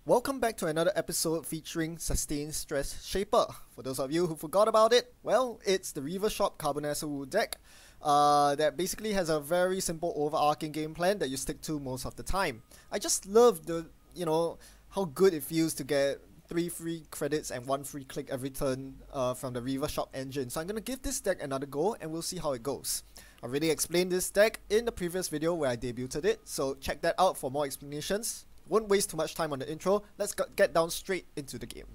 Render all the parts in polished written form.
Welcome back to another episode featuring Sustained Stress Shaper. For those of you who forgot about it, well, it's the Reaver Shop Carbonaceous deck that basically has a very simple overarching game plan that you stick to most of the time. I just love how good it feels to get 3 free credits and 1 free click every turn from the Reaver Shop engine. So I'm going to give this deck another go and we'll see how it goes. I already explained this deck in the previous video where I debuted it, so check that out for more explanations. Won't waste too much time on the intro, let's get down straight into the game.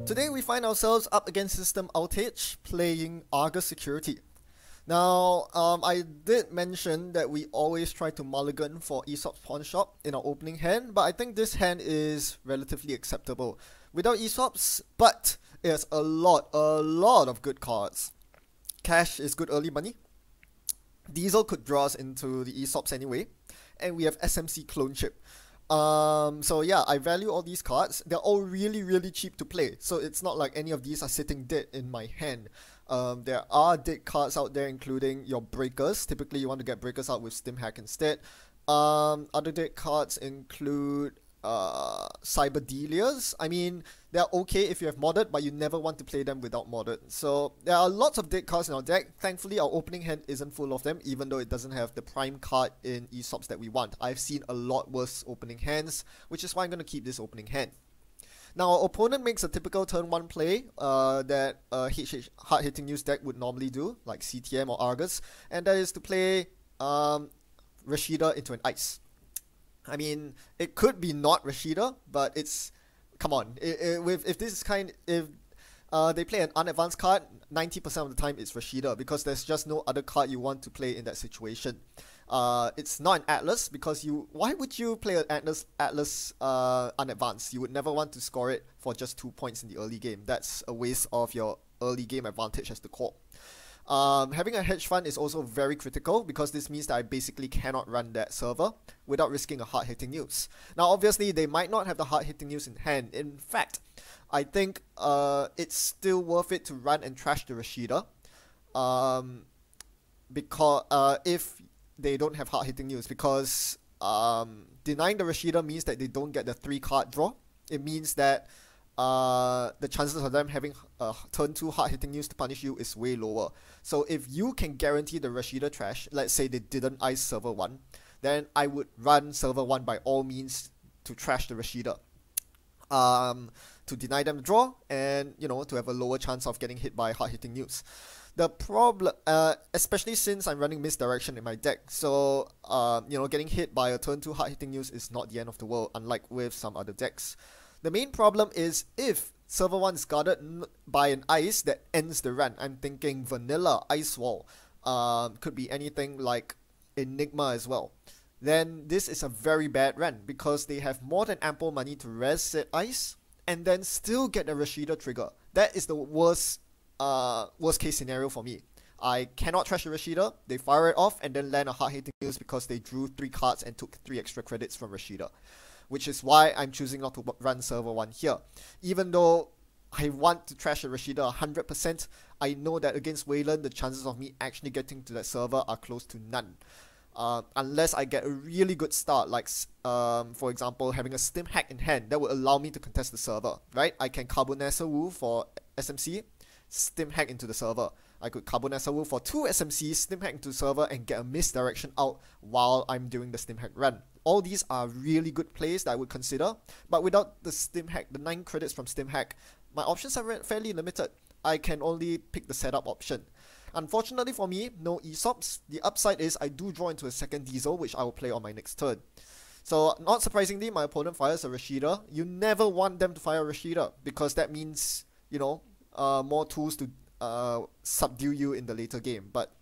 Today we find ourselves up against System Outage, playing Argus Security. Now, I did mention that we always try to mulligan for Aesop's Pawn Shop in our opening hand, but I think this hand is relatively acceptable. Without Aesop's, but it has a lot of good cards. Cash is good early money. Diesel could draw us into the Aesop's anyway. And we have SMC Clone Chip. So yeah, I value all these cards. They're all really cheap to play. So it's not like any of these are sitting dead in my hand. There are dead cards out there, including your Breakers. Typically you want to get Breakers out with Stim Hack instead. Other dead cards include Cyber Delias. I mean, they're okay if you have modded, but you never want to play them without modded. So there are lots of dead cards in our deck. Thankfully, our opening hand isn't full of them, even though it doesn't have the prime card in Aesop's that we want. I've seen a lot worse opening hands, which is why I'm going to keep this opening hand. Now, our opponent makes a typical turn 1 play that a hard-hitting news deck would normally do, like CTM or Argus, and that is to play Rashida into an Ice. I mean, it could be not Rashida, but it's, come on, if this is if they play an unadvanced card, 90% of the time it's Rashida, because there's just no other card you want to play in that situation. It's not an Atlas, because why would you play an Atlas unadvanced? You would never want to score it for just 2 points in the early game. That's a waste of your early game advantage as the core. Having a hedge fund is also very critical, because this means that I basically cannot run that server without risking a hard-hitting news. Now obviously they might not have the hard-hitting news in hand. In fact, I think it's still worth it to run and trash the Rashida, because if they don't have hard-hitting news, because denying the Rashida means that they don't get the 3-card draw. It means that the chances of them having turn 2 hard-hitting news to punish you is way lower. So if you can guarantee the Rashida trash, let's say they didn't ice server 1, then I would run server 1 by all means to trash the Rashida. To deny them the draw and, to have a lower chance of getting hit by hard-hitting news. The problem, especially since I'm running misdirection in my deck, so, getting hit by a turn 2 hard-hitting news is not the end of the world, unlike with some other decks. The main problem is if server 1 is guarded by an ice that ends the run. I'm thinking vanilla, ice wall, could be anything like Enigma as well. Then this is a very bad run, because they have more than ample money to res said ice and then still get a Rashida trigger. That is the worst case scenario for me. I cannot trash the Rashida, they fire it off and then land a hard-hitting news because they drew 3 cards and took 3 extra credits from Rashida. Which is why I'm choosing not to run server 1 here. Even though I want to trash a Rashida 100%, I know that against Wayland, the chances of me actually getting to that server are close to none. Unless I get a really good start, like for example, having a Stim Hack in hand, that would allow me to contest the server, right? I can Carbonaceous for SMC, Stim Hack into the server. I could Carbonaceous for 2 SMCs, Stim Hack into the server, and get a misdirection out while I'm doing the Stim Hack run. All these are really good plays that I would consider, but without the Stim Hack, the 9 credits from Stim Hack, my options are fairly limited. I can only pick the setup option. Unfortunately for me, no Aesop's. The upside is I do draw into a second Diesel, which I will play on my next turn. So, not surprisingly, my opponent fires a Rashida. You never want them to fire a Rashida, because that means, more tools to subdue you in the later game. But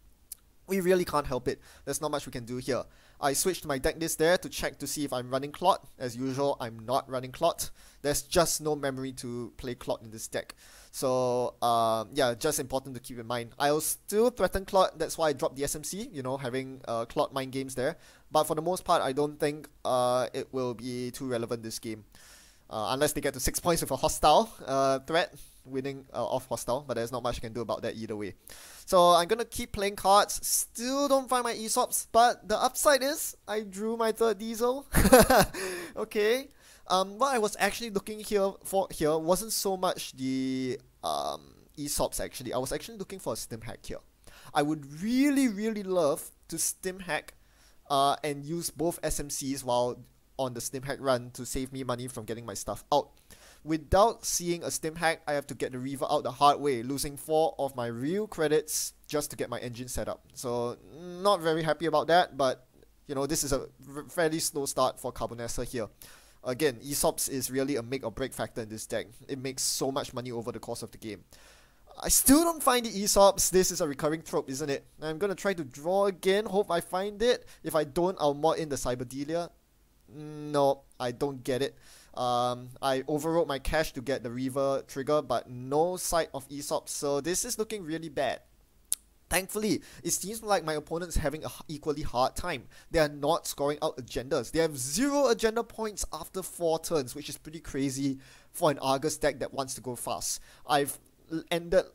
we really can't help it. There's not much we can do here. I switched my deck list there to check to see if I'm running Clot. As usual, I'm not running Clot. There's just no memory to play Clot in this deck. So, yeah, just important to keep in mind. I'll still threaten Clot, that's why I dropped the SMC, having Clot mind games there. But for the most part, I don't think it will be too relevant this game. Unless they get to 6 points with a hostile threat, winning off hostile, but there's not much I can do about that either way. So I'm gonna keep playing cards. Still don't find my ESOPs, but the upside is I drew my third diesel. Okay. What I was actually looking for here wasn't so much the ESOPs actually. I was actually looking for a stim hack here. I would really, really love to stim hack and use both SMCs while on the stim hack run to save me money from getting my stuff out. Without seeing a stim hack, I have to get the Reaver out the hard way, losing 4 of my real credits just to get my engine set up. So, not very happy about that, but, you know, this is a fairly slow start for Carbonessa here. Again, ESOPs is really a make or break factor in this deck. It makes so much money over the course of the game. I still don't find the ESOPs. This is a recurring trope, isn't it? I'm going to try to draw again, hope I find it. If I don't, I'll mod in the Cyberdelia. No, I don't get it. I overwrote my cash to get the Reaver trigger, but no sight of ESOP, so this is looking really bad. Thankfully, it seems like my opponent's having an equally hard time. They are not scoring out agendas. They have 0 agenda points after 4 turns, which is pretty crazy for an Argus deck that wants to go fast. I've ended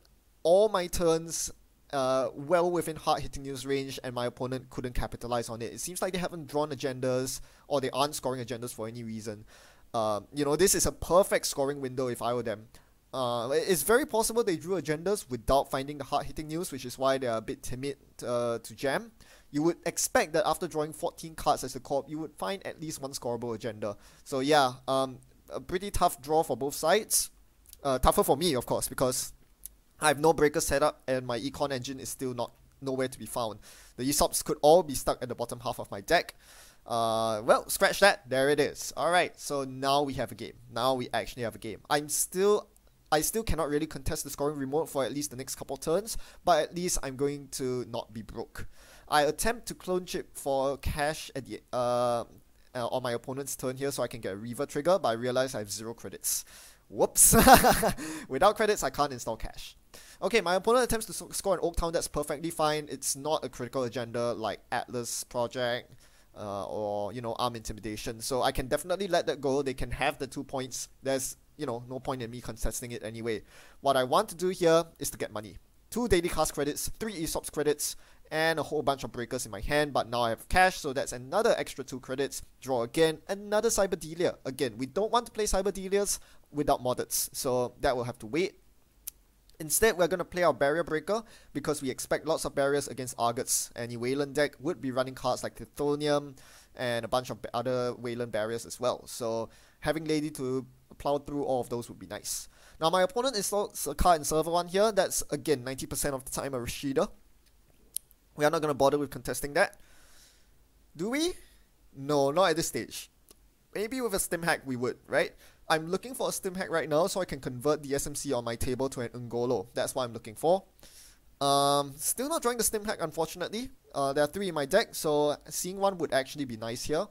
all my turns well within hard-hitting news range, and my opponent couldn't capitalize on it. It seems like they haven't drawn agendas, or they aren't scoring agendas for any reason. You know, this is a perfect scoring window if I were them. It's very possible they drew agendas without finding the hard-hitting news, which is why they are a bit timid to jam. You would expect that after drawing 14 cards as a corp, you would find at least one scoreable agenda. So yeah, a pretty tough draw for both sides. Tougher for me, of course, because I have no breaker set up and my econ engine is still nowhere to be found. The ESOPs could all be stuck at the bottom half of my deck. Well, scratch that. There it is. Alright, so now we have a game. Now we actually have a game. I still cannot really contest the scoring remote for at least the next couple turns, but at least I'm going to not be broke. I attempt to clone chip for cash at the on my opponent's turn here so I can get a Reaver trigger, but I realize I have 0 credits. Whoops. Without credits, I can't install cash. Okay, my opponent attempts to score an Oak Town. That's perfectly fine. It's not a critical agenda like Atlas Project or, you know, Arm Intimidation. So I can definitely let that go. They can have the 2 points. There's, you know, no point in me contesting it anyway. What I want to do here is to get money. 2 daily cast credits, 3 ESOPs credits, and a whole bunch of breakers in my hand, but now I have cash, so that's another extra 2 credits. Draw again, another Cyberdelia. Again, we don't want to play Cyberdelias without moddeds, so that will have to wait. Instead, we're going to play our Barrier Breaker, because we expect lots of barriers against Argots. Any Wayland deck would be running cards like Tithonium, and a bunch of other Wayland barriers as well. So, having Lady to plow through all of those would be nice. Now, my opponent installs a card in Server 1 here. That's, again, 90% of the time a Rashida. We are not going to bother with contesting that. Do we? No, not at this stage. Maybe with a stim hack we would, right? I'm looking for a stim hack right now so I can convert the SMC on my table to an Ungolo. That's what I'm looking for. Still not drawing the stim hack, unfortunately. There are 3 in my deck, so seeing one would actually be nice here.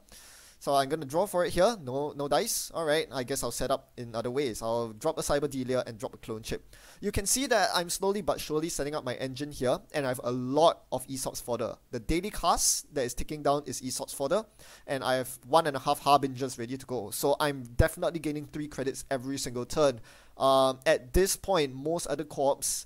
So I'm going to draw for it here. No dice. Alright, I guess I'll set up in other ways. I'll drop a Cyberdelia and drop a clone chip. You can see that I'm slowly but surely setting up my engine here, and I have a lot of ESOPs fodder. The daily cast that is ticking down is ESOPs fodder, and I have 1.5 Harbingers ready to go. So I'm definitely gaining 3 credits every single turn. At this point, most other corps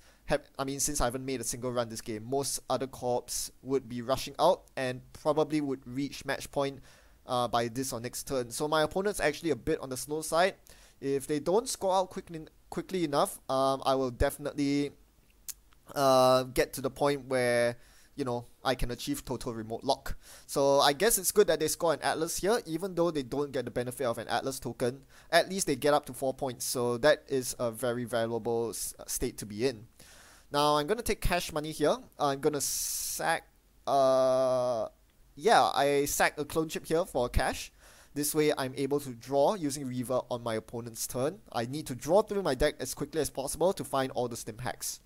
since I haven't made a single run this game, most other corps would be rushing out and probably would reach match point by this or next turn. So my opponent's actually a bit on the slow side. If they don't score out quickly enough, I will definitely get to the point where, you know, I can achieve total remote lock. So I guess it's good that they score an Atlas here, even though they don't get the benefit of an Atlas token. At least they get up to 4 points, so that is a very valuable state to be in. Now I'm going to take cash money here. I'm going to sack I sack a clone chip here for cash. This way I'm able to draw using Reaver on my opponent's turn. I need to draw through my deck as quickly as possible to find all the stim hacks.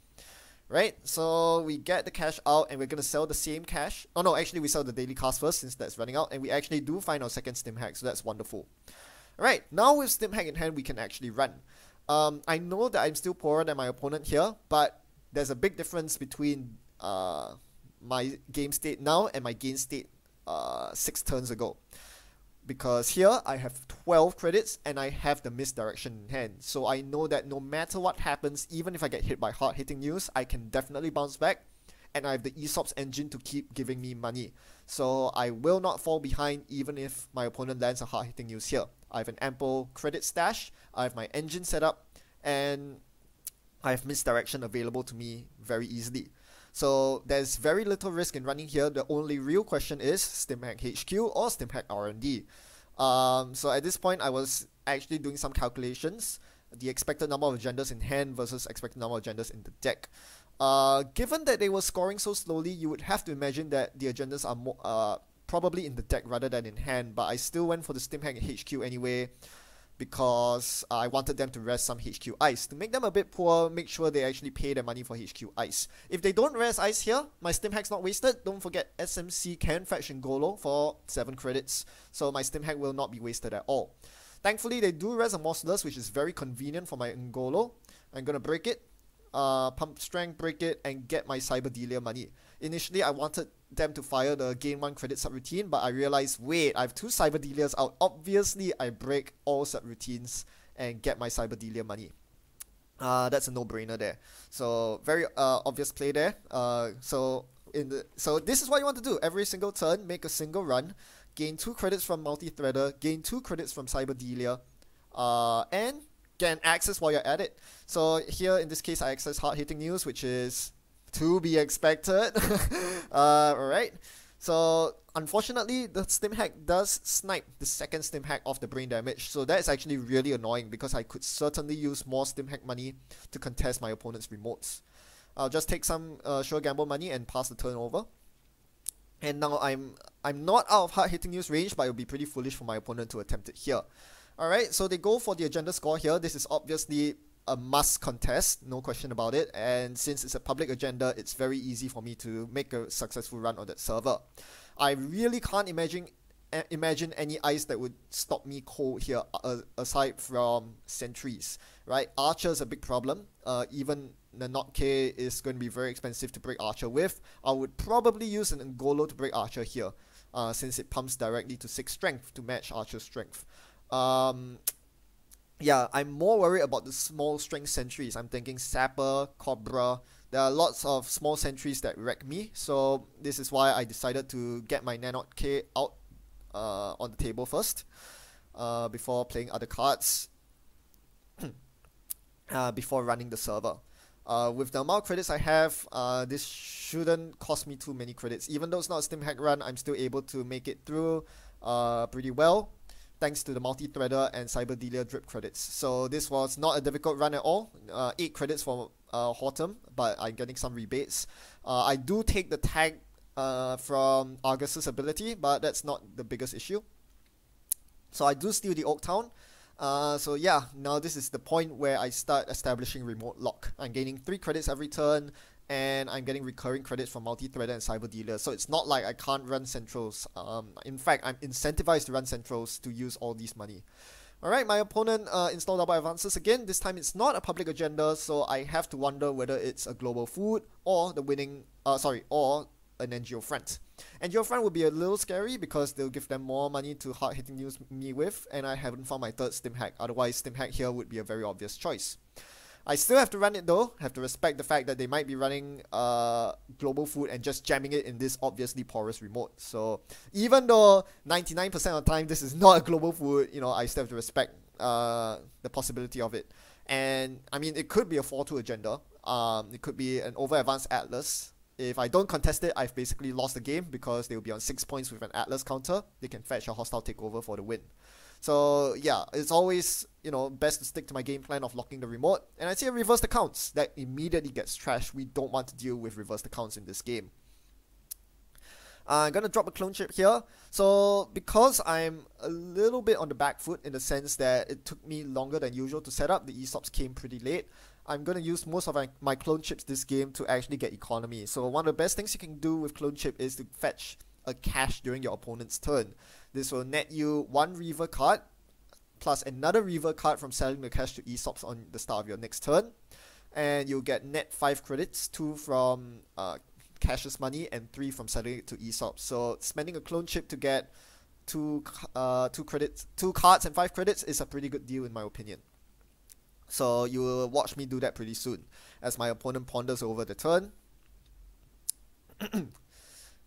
Right, so we get the cash out and we're going to sell the same cash. Oh no, actually we sell the daily cast first since that's running out, and we actually do find our second stim hack, so that's wonderful. Alright, now with stim hack in hand we can actually run. I know that I'm still poorer than my opponent here, but there's a big difference between my game state now and my game state 6 turns ago. because here I have 12 credits and I have the misdirection in hand. So I know that no matter what happens, even if I get hit by hard-hitting news, I can definitely bounce back, and I have the Aesop's engine to keep giving me money. So I will not fall behind even if my opponent lands a hard-hitting news here. I have an ample credit stash, I have my engine set up, and I have misdirection available to me very easily. So there's very little risk in running here. The only real question is StimHack HQ or StimHack R&D. So at this point, I was actually doing some calculations. The expected number of agendas in hand versus expected number of agendas in the deck. Given that they were scoring so slowly, you would have to imagine that the agendas are more, probably in the deck rather than in hand. But I still went for the StimHack HQ anyway, because I wanted them to rest some HQ ice. To make them a bit poor, make sure they actually pay their money for HQ ice. If they don't rest ice here, my StimHack's not wasted. Don't forget SMC can fetch Ngolo for 7 credits, so my StimHack will not be wasted at all. Thankfully, they do rest a Morcelus, which is very convenient for my Ngolo. I'm gonna break it, pump strength, break it, and get my Cyber Dealer money. Initially, I wanted them to fire the gain 1 credit subroutine, but I realized, wait, I have 2 Cyber Dealers out. Obviously, I break all subroutines and get my Cyber Dealer money. That's a no-brainer there. So very obvious play there. So this is what you want to do. Every single turn, make a single run, gain 2 credits from Multi-Threader, gain 2 credits from Cyber Dealer, and get an access while you're at it. So here, in this case, I access hard-hitting news, which is to be expected. Alright, so unfortunately the StimHack does snipe the second StimHack off the brain damage, so that's actually really annoying because I could certainly use more StimHack money to contest my opponent's remotes. I'll just take some sure gamble money and pass the turn over. And now I'm not out of hard-hitting news range, but it would be pretty foolish for my opponent to attempt it here. Alright, so they go for the agenda score here. This is obviously a must contest, no question about it, and since it's a public agenda, it's very easy for me to make a successful run on that server. I really can't imagine any ice that would stop me cold here, aside from sentries, right? Archer is a big problem. Even the Not K is going to be very expensive to break Archer with. I would probably use an Ngolo to break Archer here, since it pumps directly to 6 strength to match Archer's strength. Yeah, I'm more worried about the small strength sentries. I'm thinking SHAPER, Cobra. There are lots of small sentries that wreck me, so this is why I decided to get my Nanot K out on the table first, before playing other cards, before running the server. With the amount of credits I have, this shouldn't cost me too many credits. Even though it's not a StimHack run, I'm still able to make it through pretty well, thanks to the Multi-Threader and Cyber Dealer drip credits. So this was not a difficult run at all. 8 credits for Hortum, but I'm getting some rebates. I do take the tag from Argus's ability, but that's not the biggest issue. So I do steal the Oak Town. So yeah, now this is the point where I start establishing remote lock. I'm gaining 3 credits every turn, and I'm getting recurring credits from Multi-Threader and Cyber Dealer, so it's not like I can't run centrals. In fact, I'm incentivized to run centrals to use all this money. Alright, my opponent installed double advances again. This time it's not a public agenda, so I have to wonder whether it's a global food or the winning, or an NGO front. NGO front would be a little scary because they'll give them more money to hard-hitting news me with, and I haven't found my third StimHack. Otherwise, StimHack here would be a very obvious choice. I still have to run it though, have to respect the fact that they might be running global food and just jamming it in this obviously porous remote. So even though 99% of the time this is not a global food, you know, I still have to respect the possibility of it. And I mean, it could be a 4-2 agenda. It could be an over advanced Atlas. If I don't contest it, I've basically lost the game because they'll be on 6 points with an Atlas counter. They can fetch a hostile takeover for the win. So yeah, it's always, you know, best to stick to my game plan of locking the remote. And I see a reversed accounts that immediately gets trashed. We don't want to deal with reversed accounts in this game. I'm gonna drop a clone chip here. So because I'm a little bit on the back foot in the sense that it took me longer than usual to set up, the ESOPs came pretty late, I'm gonna use most of my clone chips this game to actually get economy. So one of the best things you can do with clone chip is to fetch a cash during your opponent's turn. This will net you 1 Reaver card plus another Reaver card from selling the cash to ESOPs on the start of your next turn, and you'll get net 5 credits, 2 from Cash's money and 3 from selling it to ESOPs. So spending a clone chip to get two cards and 5 credits is a pretty good deal in my opinion. So you will watch me do that pretty soon, as my opponent ponders over the turn.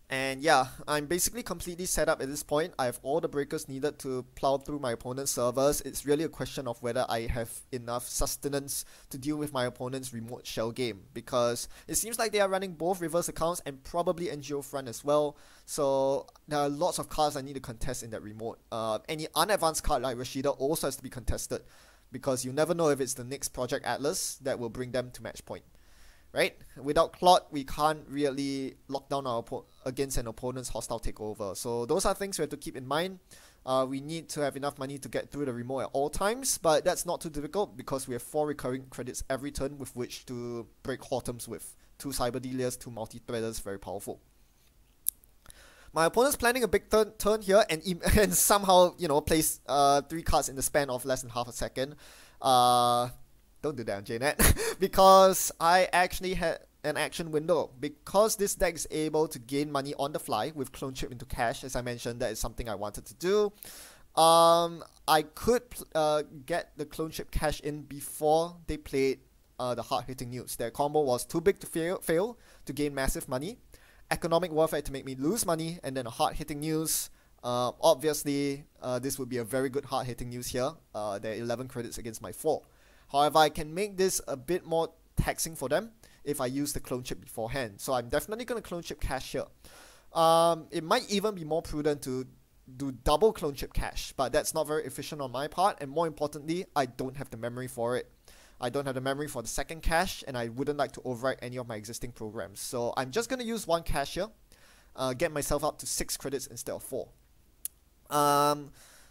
And yeah, I'm basically completely set up at this point. I have all the breakers needed to plow through my opponent's servers. It's really a question of whether I have enough sustenance to deal with my opponent's remote shell game, because it seems like they are running both reverse accounts and probably NGO front as well. So there are lots of cards I need to contest in that remote. Any unadvanced card like Rashida also has to be contested, because you never know if it's the next Project Atlas that will bring them to match point. Right? Without Clot, we can't really lock down our against an opponent's hostile takeover. So those are things we have to keep in mind. We need to have enough money to get through the remote at all times, but that's not too difficult because we have 4 recurring credits every turn with which to break Hortums with. 2 Cyber Delias, 2 Multi-Threaders, very powerful. My opponent's planning a big turn here and somehow, you know, plays 3 cards in the span of less than half a second. Don't do that on JNet. Because I actually had an action window. Because this deck is able to gain money on the fly with clone chip into cash, as I mentioned, that is something I wanted to do. I could get the clone chip cash in before they played the hard-hitting news. Their combo was too big to fail to gain massive money, economic warfare to make me lose money, and then a hard-hitting news. Obviously, this would be a very good hard-hitting news here. There are 11 credits against my 4. However, I can make this a bit more taxing for them if I use the clone chip beforehand. So I'm definitely going to clone chip cash here. It might even be more prudent to do double clone chip cash, but that's not very efficient on my part, and more importantly, I don't have the memory for it. I don't have the memory for the second cache, and I wouldn't like to overwrite any of my existing programs. So I'm just going to use 1 cache here, get myself up to 6 credits instead of 4.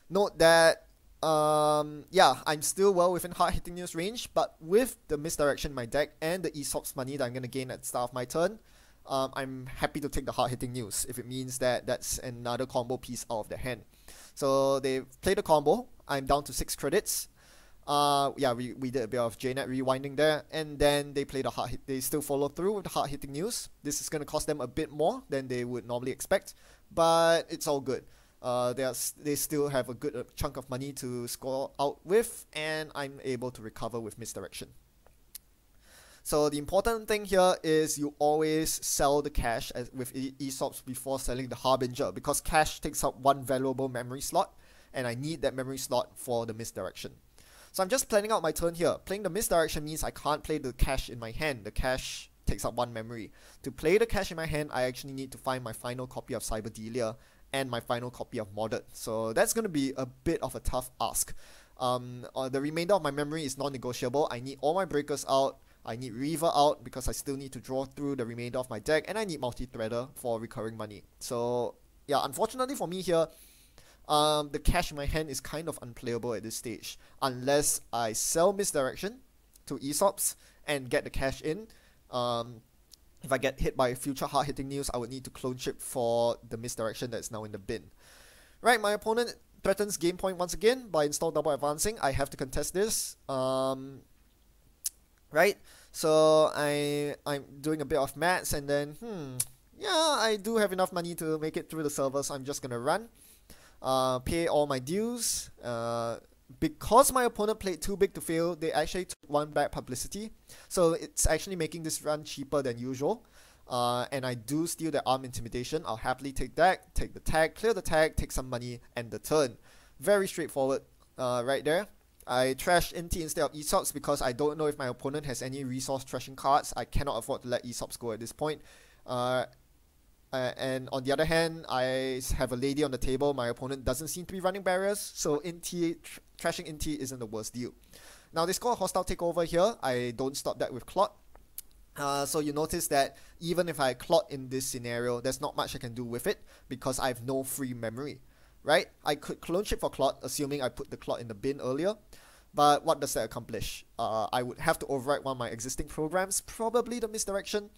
Note that yeah, I'm still well within hard-hitting news range, but with the misdirection in my deck and the ESOP's money that I'm going to gain at the start of my turn, I'm happy to take the hard-hitting news if it means that that's another combo piece out of their hand. So they played the combo. I'm down to 6 credits. Yeah, we did a bit of JNet rewinding there, and then they played the they still follow through with the hard-hitting news. This is going to cost them a bit more than they would normally expect, but it's all good. They still have a good chunk of money to score out with, and I'm able to recover with misdirection. So the important thing here is you always sell the cash with ESOPs before selling the Harbinger, because cash takes up 1 valuable memory slot, and I need that memory slot for the misdirection. So I'm just planning out my turn here. Playing the misdirection means I can't play the cash in my hand. The cash takes up 1 memory. To play the cash in my hand, I actually need to find my final copy of Cyber Delia and my final copy of Modded. So that's going to be a bit of a tough ask. The remainder of my memory is non-negotiable. I need all my breakers out. I need Reaver out because I still need to draw through the remainder of my deck, and I need Multi-Threader for recurring money. So yeah, unfortunately for me here, the cash in my hand is kind of unplayable at this stage, unless I sell Misdirection to ESOPs and get the cash in. If I get hit by future hard-hitting news, I would need to clone chip for the Misdirection that's now in the bin. Right, my opponent threatens game point once again by install double advancing. I have to contest this. Right, so I'm doing a bit of maths, and then yeah, I do have enough money to make it through the server, so I'm just gonna run, pay all my dues. Because my opponent played too big to fail, they actually took 1 bad publicity, so it's actually making this run cheaper than usual. And I do steal the arm intimidation. I'll happily take that, take the tag, clear the tag, take some money, end the turn. Very straightforward right there. I trashed NT instead of ESOPs because I don't know if my opponent has any resource trashing cards. I cannot afford to let ESOPs go at this point. And on the other hand, I have a lady on the table. My opponent doesn't seem to be running barriers, so trashing NT isn't the worst deal. Now they score a hostile takeover here. I don't stop that with Clot. So you notice that even if I Clot in this scenario, there's not much I can do with it because I have no free memory. Right? I could clone chip for Clot, assuming I put the Clot in the bin earlier. But what does that accomplish? I would have to overwrite one of my existing programs, probably the Misdirection.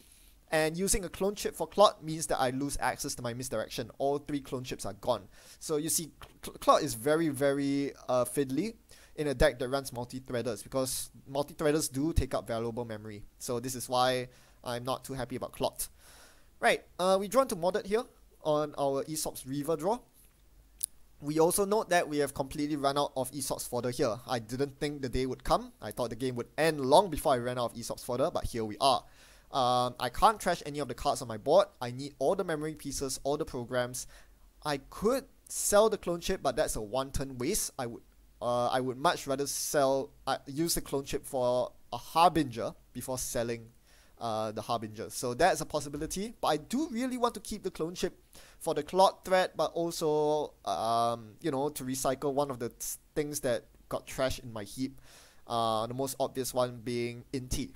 And using a clone chip for Clot means that I lose access to my Misdirection. All 3 clone chips are gone. So you see, Clot is very, very fiddly in a deck that runs multi-threaders, because multi-threaders do take up valuable memory. So this is why I'm not too happy about Clot. Right, we draw into Modded here on our ESOP's Reaver draw. We also note that we have completely run out of Aesop's fodder here. I didn't think the day would come. I thought the game would end long before I ran out of Aesop's fodder, but here we are. I can't trash any of the cards on my board. I need all the memory pieces, all the programs. I could sell the clone chip, but that's a one-turn waste. I would much rather use the clone chip for a Harbinger before selling the Harbinger. So that's a possibility, but I do really want to keep the clone chip for the clot threat, but also to recycle one of the things that got trashed in my heap. The most obvious one being Inti.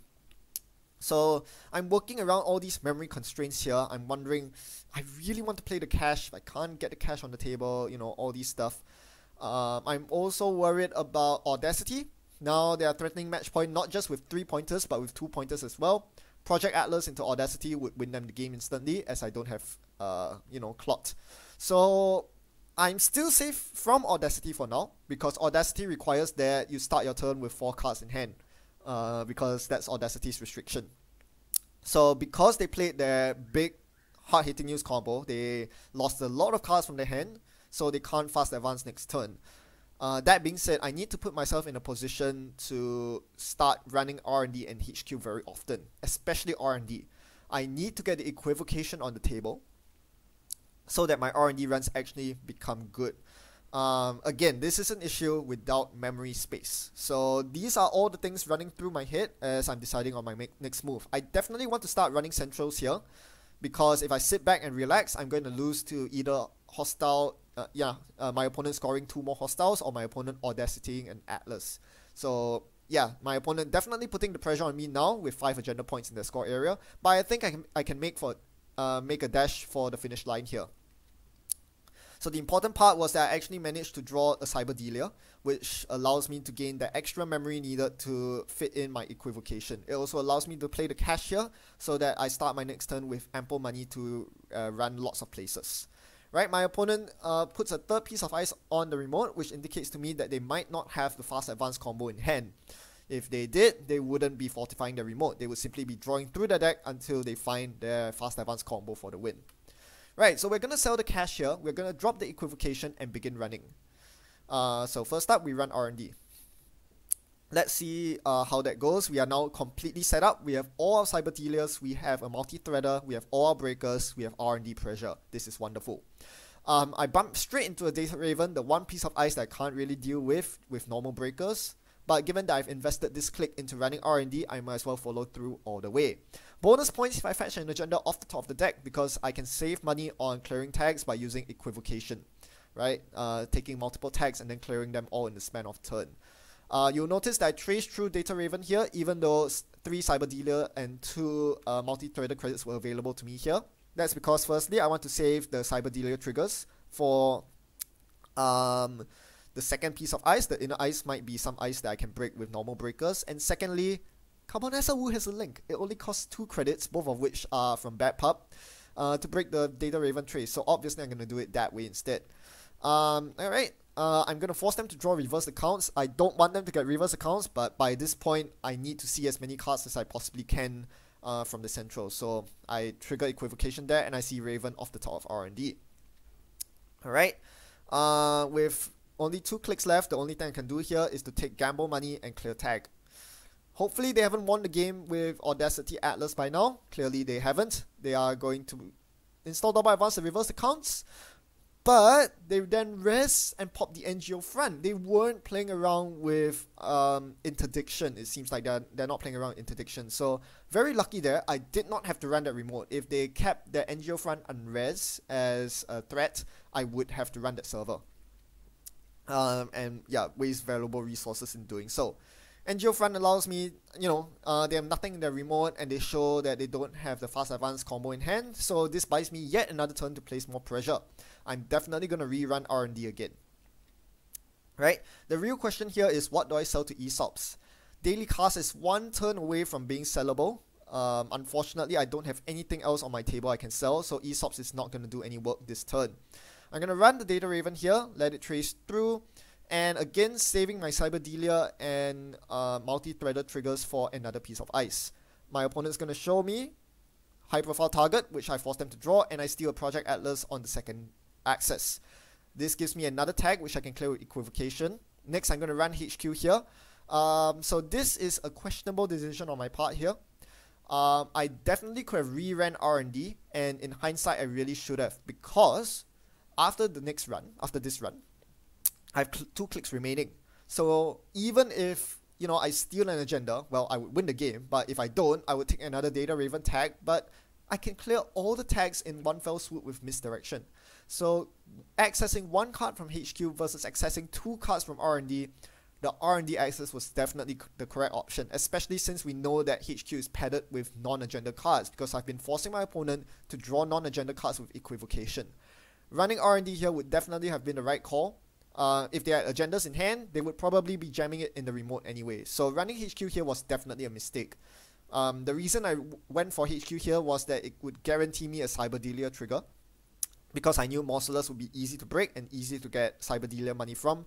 So I'm working around all these memory constraints here. I'm wondering, I really want to play the cash. I can't get the cash on the table, all these stuff. I'm also worried about Audacity. Now they are threatening match point not just with 3 pointers but with 2 pointers as well. Project Atlas into Audacity would win them the game instantly, as I don't have clot. So I'm still safe from Audacity for now, because Audacity requires that you start your turn with 4 cards in hand, because that's Audacity's restriction. So because they played their big hard-hitting news combo, they lost a lot of cards from their hand, so they can't fast advance next turn. That being said, I need to put myself in a position to start running R&D and HQ very often, especially R&D. I need to get the equivocation on the table so that my R&D runs actually become good. Again, this is an issue without memory space. So these are all the things running through my head as I'm deciding on my next move. I definitely want to start running centrals here, because if I sit back and relax, I'm going to lose to either hostile, my opponent scoring 2 more hostiles, or my opponent audacitying an Atlas. So yeah, my opponent definitely putting the pressure on me now with 5 agenda points in the score area, but I think I can make a dash for the finish line here. So the important part was that I actually managed to draw a Cyber Delia, which allows me to gain the extra memory needed to fit in my equivocation. It also allows me to play the cash here, so that I start my next turn with ample money to run lots of places. Right, my opponent puts a 3rd piece of ice on the remote, which indicates to me that they might not have the fast advance combo in hand. If they did, they wouldn't be fortifying the remote. They would simply be drawing through the deck until they find their fast advance combo for the win. Right, so we're going to sell the cash here. We're going to drop the equivocation and begin running. So first up, we run R&D. Let's see how that goes. We are now completely set up. We have all our Cyber Delias, we have a multi-threader, we have all our breakers, we have R&D pressure. This is wonderful. I bumped straight into a Data Raven, the one piece of ice that I can't really deal with normal breakers. But given that I've invested this click into running R&D, I might as well follow through all the way. Bonus points if I fetch an agenda off the top of the deck, because I can save money on clearing tags by using equivocation, right? Taking multiple tags and then clearing them all in the span of turn. You'll notice that I traced through Data Raven here, even though 3 Cyber Dealer and 2 multi-threader credits were available to me here. That's because firstly, I want to save the Cyber Dealer triggers for the second piece of ice. The inner ice might be some ice that I can break with normal breakers. And secondly, Carbonessa Wu has a link. It only costs 2 credits, both of which are from Bad Pup, to break the Data Raven trace. So obviously I'm going to do it that way instead. Alright, I'm going to force them to draw reverse accounts. I don't want them to get reverse accounts, but by this point I need to see as many cards as I possibly can from the central. So I trigger equivocation there and I see Raven off the top of R&D. Alright, with only 2 clicks left, the only thing I can do here is to take gamble money and clear tag. Hopefully they haven't won the game with Audacity Atlas by now. Clearly they haven't. They are going to install double advance and reverse accounts, but they then rest and pop the NGO front. They weren't playing around with interdiction. It seems like they're not playing around with interdiction. So very lucky there. I did not have to run that remote. If they kept their NGO front unres as a threat, I would have to run that server. And yeah, waste valuable resources in doing so. NGO front allows me, they have nothing in their remote and they show that they don't have the fast advance combo in hand, so this buys me yet another turn to place more pressure. I'm definitely going to rerun R&D again. Right? The real question here is, what do I sell to Aesops? Daily Cast is 1 turn away from being sellable. Unfortunately, I don't have anything else on my table I can sell, so Aesops is not going to do any work this turn. I'm going to run the Data Raven here, let it trace through, and again saving my Cyber Delia and multi-threaded triggers for another piece of ice. My opponent's going to show me high profile target, which I force them to draw, and I steal a Project Atlas on the second axis. This gives me another tag which I can clear with equivocation. Next, I'm going to run HQ here. So this is a questionable decision on my part here. I definitely could have re-ran R&D, and in hindsight I really should have, because after this run, I have 2 clicks remaining. So even if, you know, I steal an agenda, well, I would win the game, but if I don't, I would take another Data Raven tag, but I can clear all the tags in one fell swoop with misdirection. So accessing 1 card from HQ versus accessing 2 cards from R&D, the R&D access was definitely the correct option, especially since we know that HQ is padded with non-agenda cards, because I've been forcing my opponent to draw non-agenda cards with equivocation. Running R&D here would definitely have been the right call. If they had agendas in hand, they would probably be jamming it in the remote anyway. So running HQ here was definitely a mistake. The reason I went for HQ here was that it would guarantee me a Cyberdelia trigger, because I knew Morcelus would be easy to break and easy to get Cyberdelia money from,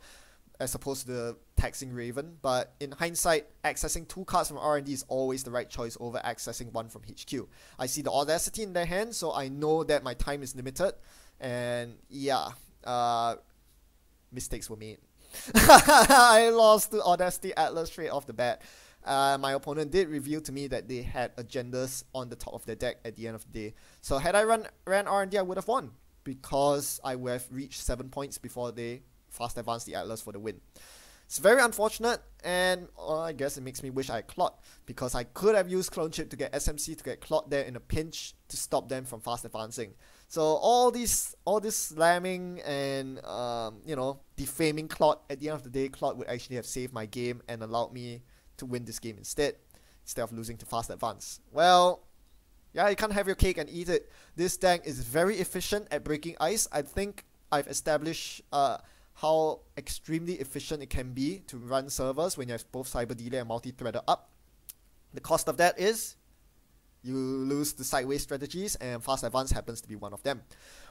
as opposed to the taxing Raven. But in hindsight, accessing 2 cards from R&D is always the right choice over accessing 1 from HQ. I see the Audacity in their hand, so I know that my time is limited, and yeah, mistakes were made. I lost to Audacity Atlas straight off the bat. My opponent did reveal to me that they had agendas on the top of their deck at the end of the day. So had I ran R&D, I would have won, because I would have reached 7 points before they fast advanced the Atlas for the win. It's very unfortunate, and I guess it makes me wish I had Clot, because I could have used Clone Chip to get SMC to get Clot there in a pinch to stop them from fast advancing. So all this slamming and you know, defaming Clot, at the end of the day, Clot would actually have saved my game and allowed me to win this game instead of losing to fast advance. Well, yeah, you can't have your cake and eat it. This deck is very efficient at breaking ice. I think I've established how extremely efficient it can be to run servers when you have both Cyberdelia and multi-threader up. The cost of that is you lose the sideways strategies, and fast advance happens to be one of them.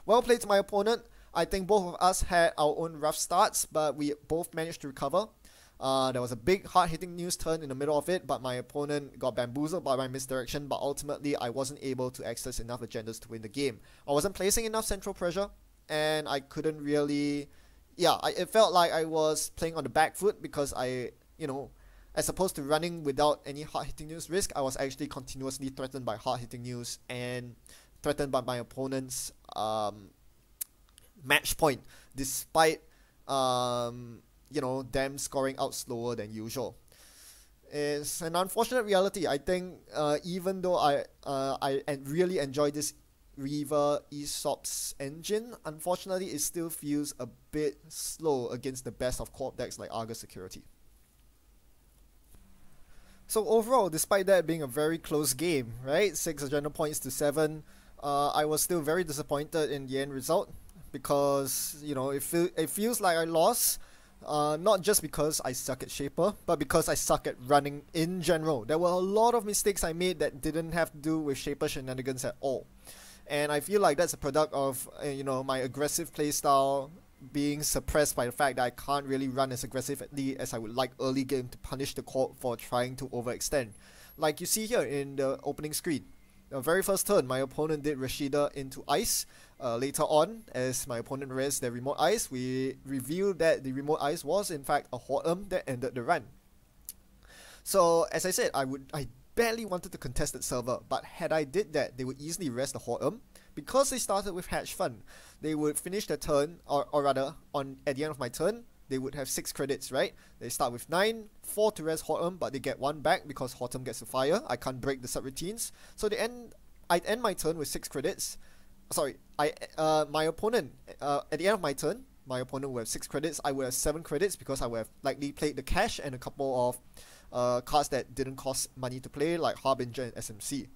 Well played to my opponent. I think both of us had our own rough starts, but we both managed to recover. There was a big hard-hitting news turn in the middle of it, but my opponent got bamboozled by my misdirection, but ultimately I wasn't able to access enough agendas to win the game. I wasn't placing enough central pressure, and I couldn't really... Yeah, it felt like I was playing on the back foot, because I, you know, as opposed to running without any hard-hitting news risk, I was actually continuously threatened by hard-hitting news and threatened by my opponent's match point, despite you know, them scoring out slower than usual. It's an unfortunate reality. I think even though I really enjoy this Reaver Aesop's engine, unfortunately it still feels a bit slow against the best of co-op decks like Argus Security. So overall, despite that being a very close game, right, 6 agenda points to 7, I was still very disappointed in the end result, because, you know, it feels like I lost. Not just because I suck at Shaper, but because I suck at running in general. There were a lot of mistakes I made that didn't have to do with Shaper shenanigans at all. And I feel like that's a product of, you know, my aggressive playstyle being suppressed by the fact that I can't really run as aggressively as I would like early game to punish the corp for trying to overextend. Like you see here in the opening screen. The very first turn, my opponent did Rashida into ice. Later on, as my opponent raised the remote ice, we revealed that the remote ice was in fact a Hortum that ended the run. So as I said, I barely wanted to contest that server, but had I did that, they would easily rest the Hortum. Because they started with Hatch Fun, they would finish their turn, or rather, at the end of my turn, they would have 6 credits, right? They start with 9, 4 to rest Hortum, but they get 1 back because Hortum gets to fire. I can't break the subroutines. So I'd end my turn with 6 credits. Sorry, my opponent, at the end of my turn, my opponent would have 6 credits. I would have 7 credits because I would have likely played the cash and a couple of cards that didn't cost money to play, like Harbinger and SMC.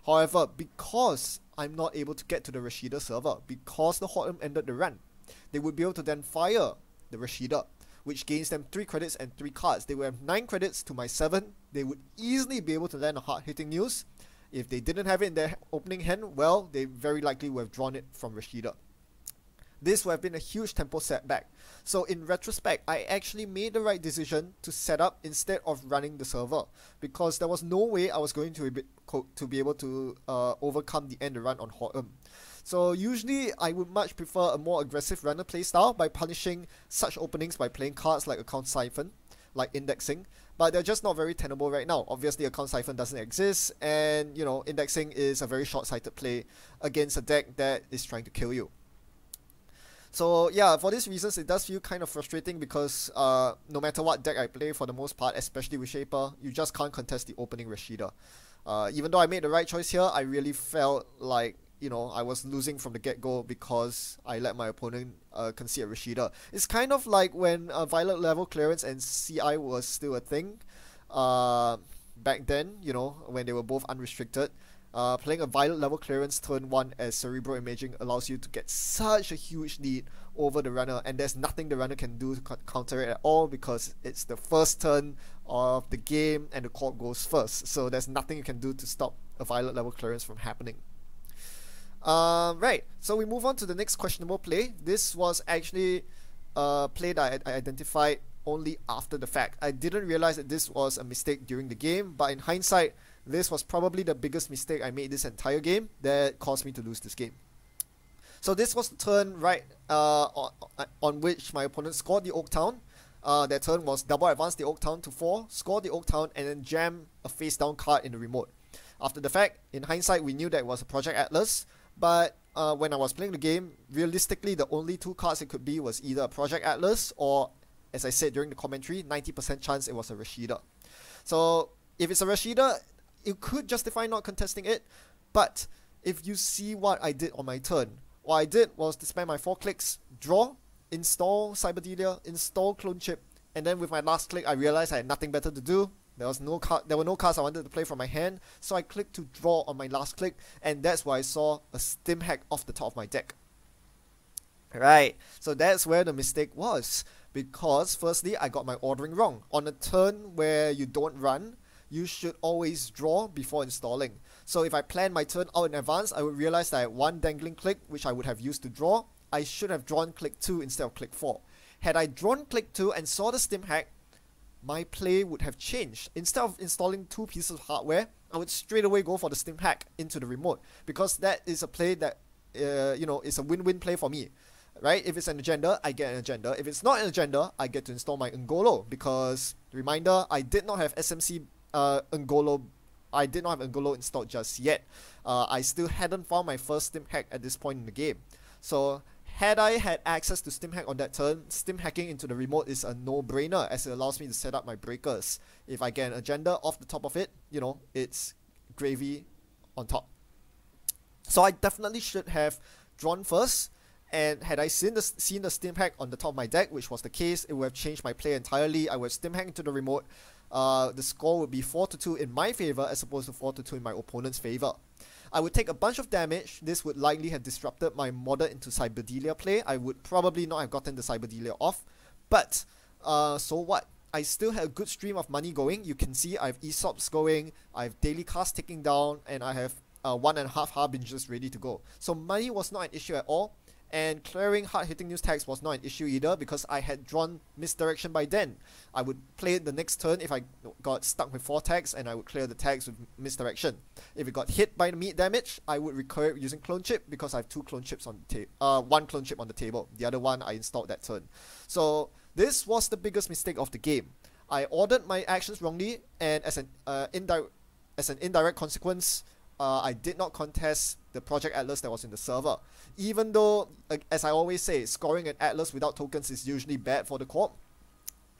However, because I'm not able to get to the Rashida server, because the Hortum ended the run, they would be able to then fire the Rashida, which gains them 3 credits and 3 cards. They would have 9 credits to my 7. They would easily be able to land a hard-hitting news. If they didn't have it in their opening hand, well, they very likely would have drawn it from Rashida. this would have been a huge tempo setback. So in retrospect, I actually made the right decision to set up instead of running the server, because there was no way I was going to be able to overcome the end run on Ho'em. So usually I would much prefer a more aggressive runner playstyle by punishing such openings by playing cards like Account Siphon, like indexing, but they're just not very tenable right now. Obviously Account Siphon doesn't exist, and you know, indexing is a very short-sighted play against a deck that is trying to kill you. So yeah, for these reasons it does feel kind of frustrating, because no matter what deck I play, for the most part, especially with Shaper, you just can't contest the opening Rashida. Even though I made the right choice here, I really felt like, you know, I was losing from the get-go because I let my opponent concede a Rashida. It's kind of like when Violet level clearance and CI was still a thing back then, you know, when they were both unrestricted. Playing a Violet level clearance turn 1 as Cerebral Imaging allows you to get such a huge lead over the runner, and there's nothing the runner can do to counter it at all, because it's the first turn of the game and the corp goes first, so there's nothing you can do to stop a Violet level clearance from happening. Right, so we move on to the next questionable play. This was actually a play that I identified only after the fact. I didn't realize that this was a mistake during the game, but in hindsight, this was probably the biggest mistake I made this entire game that caused me to lose this game. So this was the turn right on which my opponent scored the Oak Town. That turn was double advance the Oak Town to 4, score the Oak Town, and then jam a face down card in the remote. After the fact, in hindsight, we knew that it was a Project Atlas, but when I was playing the game, realistically the only two cards it could be was either a Project Atlas or, as I said during the commentary, 90% chance it was a Rashida. So if it's a Rashida, it could justify not contesting it, but if you see what I did on my turn, what I did was to spend my 4 clicks, draw, install Cyberdelia, install Clone Chip, and then with my last click I realized I had nothing better to do. There were no cards I wanted to play from my hand, so I clicked to draw on my last click, and that's where I saw a Stim Hack off the top of my deck. Right, so that's where the mistake was, because firstly I got my ordering wrong. On a turn where you don't run, you should always draw before installing. So if I plan my turn out in advance, I would realize that I had 1 dangling click which I would have used to draw. I should have drawn click 2 instead of click 4. Had I drawn click 2 and saw the Stim Hack, my play would have changed. Instead of installing 2 pieces of hardware, I would straight away go for the Stim Hack into the remote, because that is a play that you know, is a win-win play for me. Right? If it's an agenda, I get an agenda. If it's not an agenda, I get to install my Ngolo, because, reminder, I did not have SMC Ngolo. I did not have Ngolo installed just yet. I still hadn't found my first Stim Hack at this point in the game. So had I had access to Stim Hack on that turn, Stim Hacking into the remote is a no-brainer, as it allows me to set up my breakers. If I get an agenda off the top of it, you know, it's gravy on top. So I definitely should have drawn first, and had I seen the Stim Hack on the top of my deck, which was the case, it would have changed my play entirely. I would have Stim Hack into the remote. The score would be 4-2 in my favor as opposed to 4-2 in my opponent's favor. I would take a bunch of damage. This would likely have disrupted my Modder into Cyberdelia play. I would probably not have gotten the Cyberdelia off, but so what? I still had a good stream of money going. You can see I have ESOPs going, I have daily cast ticking down, and I have 1.5 Harbingers ready to go. So money was not an issue at all. And clearing hard-hitting news tags was not an issue either, because I had drawn Misdirection by then. I would play it the next turn if I got stuck with 4 tags, and I would clear the tags with Misdirection. If it got hit by the meat damage, I would recur it using Clone Chip, because I have 2 Clone Chips on the table. 1 Clone Chip on the table. The other one I installed that turn. So this was the biggest mistake of the game. I ordered my actions wrongly, and as an indirect consequence, I did not contest the Project Atlas that was in the server. Even though, as I always say, scoring an Atlas without tokens is usually bad for the corp,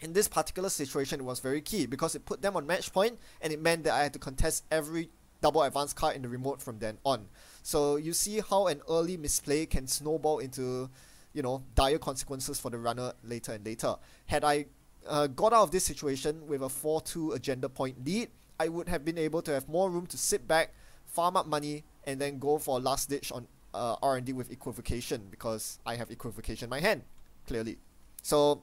in this particular situation it was very key, because it put them on match point, and it meant that I had to contest every double advance card in the remote from then on. So you see how an early misplay can snowball into, you know, dire consequences for the runner later and later. Had I got out of this situation with a 4-2 agenda point lead, I would have been able to have more room to sit back, farm up money, and then go for last ditch on R&D with Equivocation, because I have Equivocation in my hand, clearly. So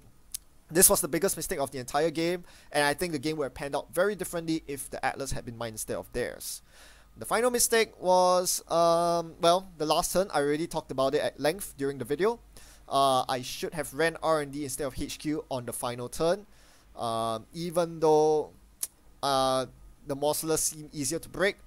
this was the biggest mistake of the entire game, and I think the game would have panned out very differently if the Atlas had been mine instead of theirs. The final mistake was, well, the last turn. I already talked about it at length during the video. I should have ran R&D instead of HQ on the final turn, even though the Morcelus seemed easier to break.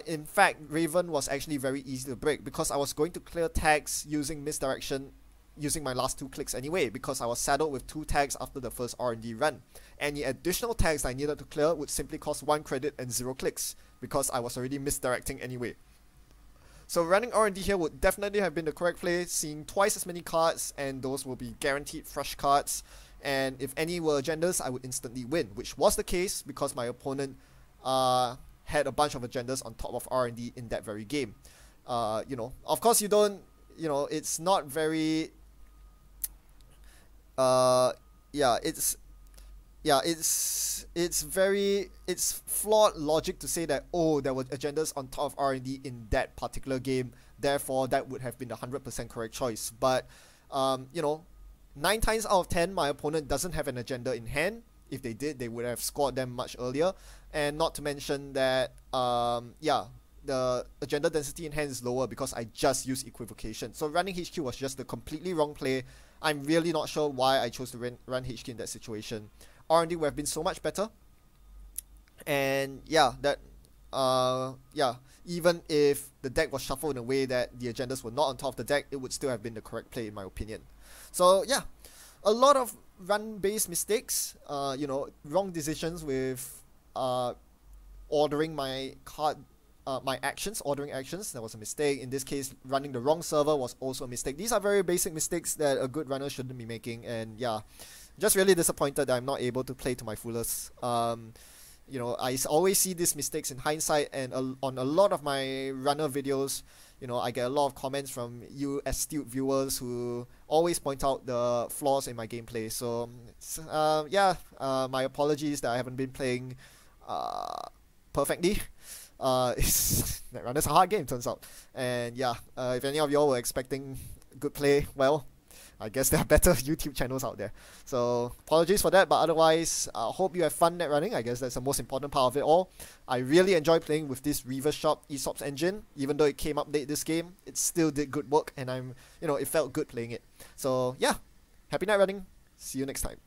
In fact, Raven was actually very easy to break because I was going to clear tags using misdirection using my last 2 clicks anyway, because I was saddled with 2 tags after the first R&D run. Any additional tags I needed to clear would simply cost 1 credit and 0 clicks because I was already misdirecting anyway. So running R&D here would definitely have been the correct play, seeing twice as many cards, and those will be guaranteed fresh cards, and if any were agendas I would instantly win, which was the case because my opponent had a bunch of agendas on top of R&D in that very game. You know, of course you don't, you know, it's not very it's flawed logic to say that, oh, there were agendas on top of R&D in that particular game, therefore that would have been the 100% correct choice. But you know, 9 times out of 10 my opponent doesn't have an agenda in hand. If they did, they would have scored them much earlier, and not to mention that the agenda density in hand is lower because I just used equivocation. So running HQ was just the completely wrong play. I'm really not sure why I chose to run HQ in that situation. R&D would have been so much better. And even if the deck was shuffled in a way that the agendas were not on top of the deck, it would still have been the correct play in my opinion. So yeah, a lot of run-based mistakes, you know, wrong decisions with ordering my card, my actions, ordering actions. That was a mistake. In this case, running the wrong server was also a mistake. These are very basic mistakes that a good runner shouldn't be making, and yeah, just really disappointed that I'm not able to play to my fullest. You know, I always see these mistakes in hindsight, and on a lot of my runner videos, you know, I get a lot of comments from you astute viewers who always point out the flaws in my gameplay. So my apologies that I haven't been playing perfectly. Netrunner's a hard game, turns out. And yeah, if any of y'all were expecting good play, well, I guess there are better YouTube channels out there. So apologies for that, but otherwise, hope you have fun net running. I guess that's the most important part of it all. I really enjoy playing with this Reverse Shop ESOPs engine. Even though it came up late this game, it still did good work, and it felt good playing it. So yeah, happy net running. See you next time.